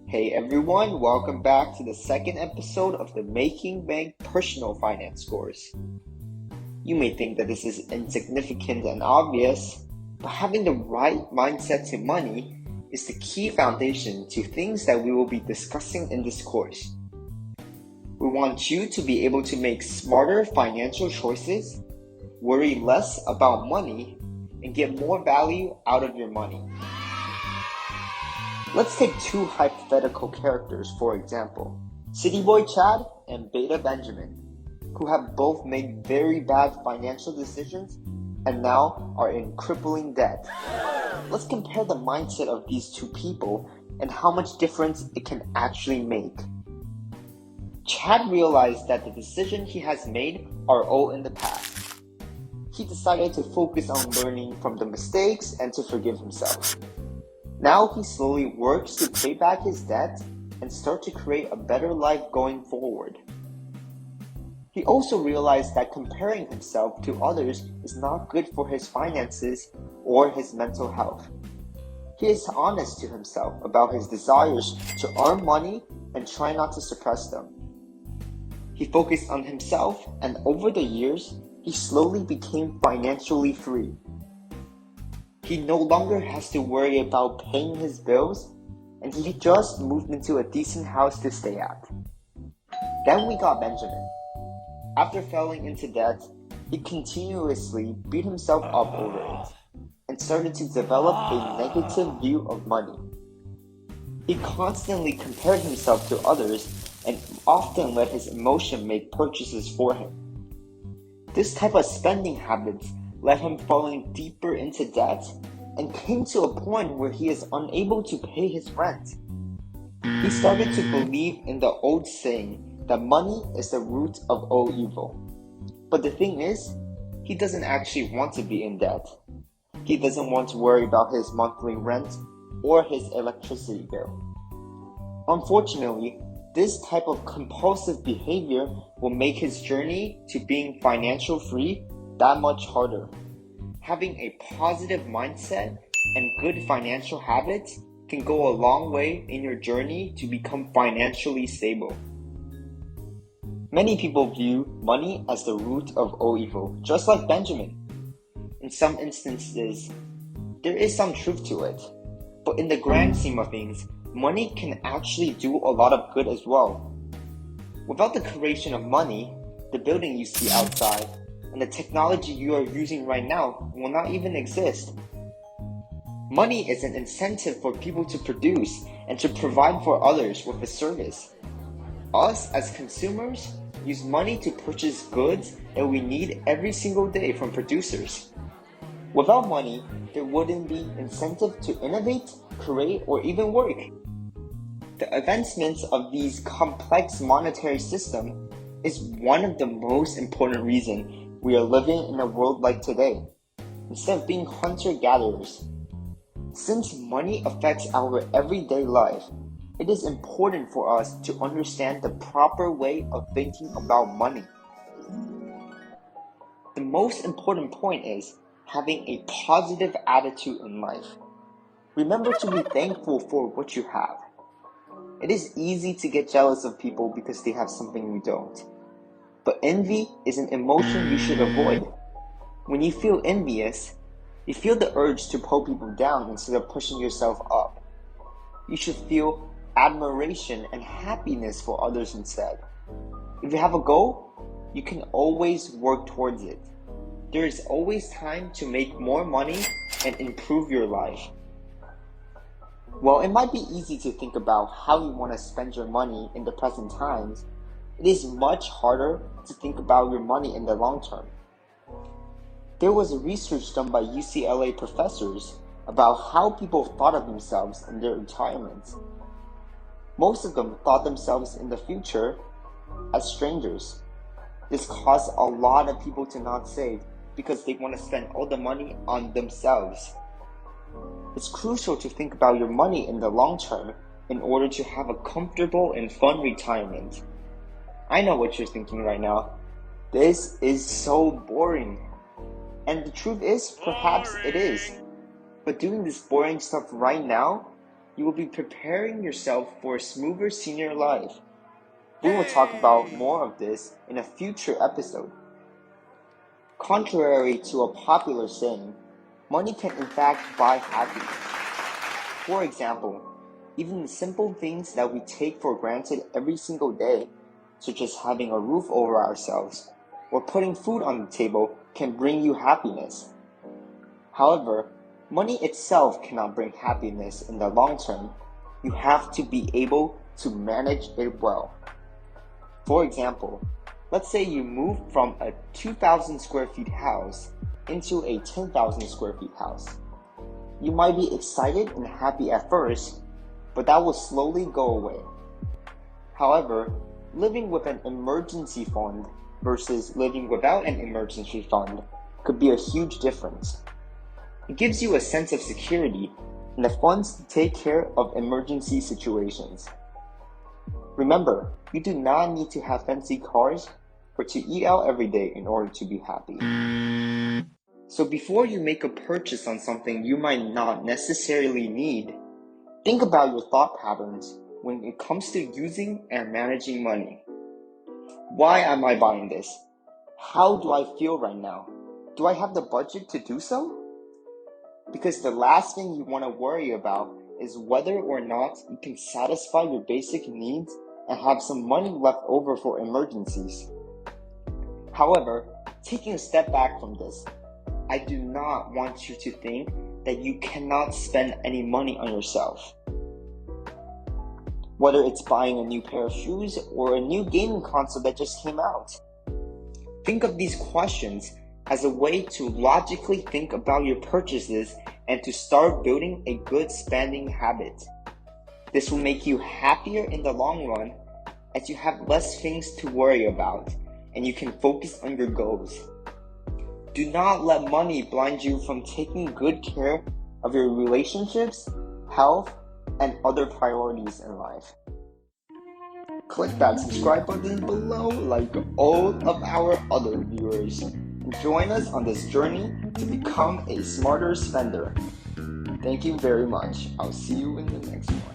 Hey everyone, welcome back to the second episode of the Making Bank Personal Finance course. You may think that this is insignificant and obvious, but having the right mindset to money is the key foundation to things that we will be discussing in this course. We want you to be able to make smarter financial choices, worry less about money, and get more value out of your money. Let's take two hypothetical characters for example, City Boy Chad and Beta Benjamin, who have both made very bad financial decisions and now are in crippling debt. Let's compare the mindset of these two people and how much difference it can actually make. Chad realized that the decisions he has made are all in the past. He decided to focus on learning from the mistakes and to forgive himself. Now he slowly works to pay back his debt and start to create a better life going forward. He also realized that comparing himself to others is not good for his finances or his mental health. He is honest to himself about his desires to earn money and try not to suppress them. He focused on himself, and over the years, he slowly became financially free. He no longer has to worry about paying his bills, and he just moved into a decent house to stay at. Then we got Benjamin. After falling into debt, he continuously beat himself up over it and started to develop a negative view of money. He constantly compared himself to others and often let his emotion make purchases for him. This type of spending habits led him falling deeper into debt and came to a point where he is unable to pay his rent. He started to believe in the old saying that money is the root of all evil. But the thing is, he doesn't actually want to be in debt. He doesn't want to worry about his monthly rent or his electricity bill. Unfortunately, this type of compulsive behavior will make his journey to being financial free that much harder. Having a positive mindset and good financial habits can go a long way in your journey to become financially stable. Many people view money as the root of all evil, just like Benjamin. In some instances, there is some truth to it, but in the grand scheme of things, money can actually do a lot of good as well. Without the creation of money, the building you see outside and the technology you are using right now will not even exist. Money is an incentive for people to produce and to provide for others with a service. Us as consumers use money to purchase goods that we need every single day from producers. Without money, there wouldn't be incentive to innovate, create, or even work. The advancements of these complex monetary systems is one of the most important reasons we are living in a world like today, instead of being hunter-gatherers. Since money affects our everyday life, it is important for us to understand the proper way of thinking about money. The most important point is having a positive attitude in life. Remember to be thankful for what you have. It is easy to get jealous of people because they have something you don't. But envy is an emotion you should avoid. When you feel envious, you feel the urge to pull people down instead of pushing yourself up. You should feel admiration and happiness for others instead. If you have a goal, you can always work towards it. There is always time to make more money and improve your life. While it might be easy to think about how you want to spend your money in the present times, it is much harder to think about your money in the long term. There was research done by UCLA professors about how people thought of themselves in their retirement. Most of them thought themselves in the future as strangers. This caused a lot of people to not save because they want to spend all the money on themselves. It's crucial to think about your money in the long term in order to have a comfortable and fun retirement. I know what you're thinking right now. This is so boring. And the truth is, perhaps it is. But doing this boring stuff right now you will be preparing yourself for a smoother senior life. We will talk about more of this in a future episode. Contrary to a popular saying, money can in fact buy happiness. For example, even the simple things that we take for granted every single day, such as having a roof over ourselves or putting food on the table, can bring you happiness. However, money itself cannot bring happiness in the long term. You have to be able to manage it well. For example, let's say you move from a 2,000 square feet house into a 10,000 square feet house. You might be excited and happy at first, but that will slowly go away. However, living with an emergency fund versus living without an emergency fund could be a huge difference. It gives you a sense of security and the funds to take care of emergency situations. Remember, you do not need to have fancy cars or to eat out every day in order to be happy. So before you make a purchase on something you might not necessarily need, think about your thought patterns when it comes to using and managing money. Why am I buying this? How do I feel right now? Do I have the budget to do so? Because the last thing you want to worry about is whether or not you can satisfy your basic needs and have some money left over for emergencies. However, taking a step back from this, I do not want you to think that you cannot spend any money on yourself. Whether it's buying a new pair of shoes or a new gaming console that just came out. Think of these questions as a way to logically think about your purchases and to start building a good spending habit. This will make you happier in the long run as you have less things to worry about and you can focus on your goals. Do not let money blind you from taking good care of your relationships, health, and other priorities in life. Click that subscribe button below like all of our other viewers and join us on this journey to become a smarter spender. Thank you very much. I'll see you in the next one.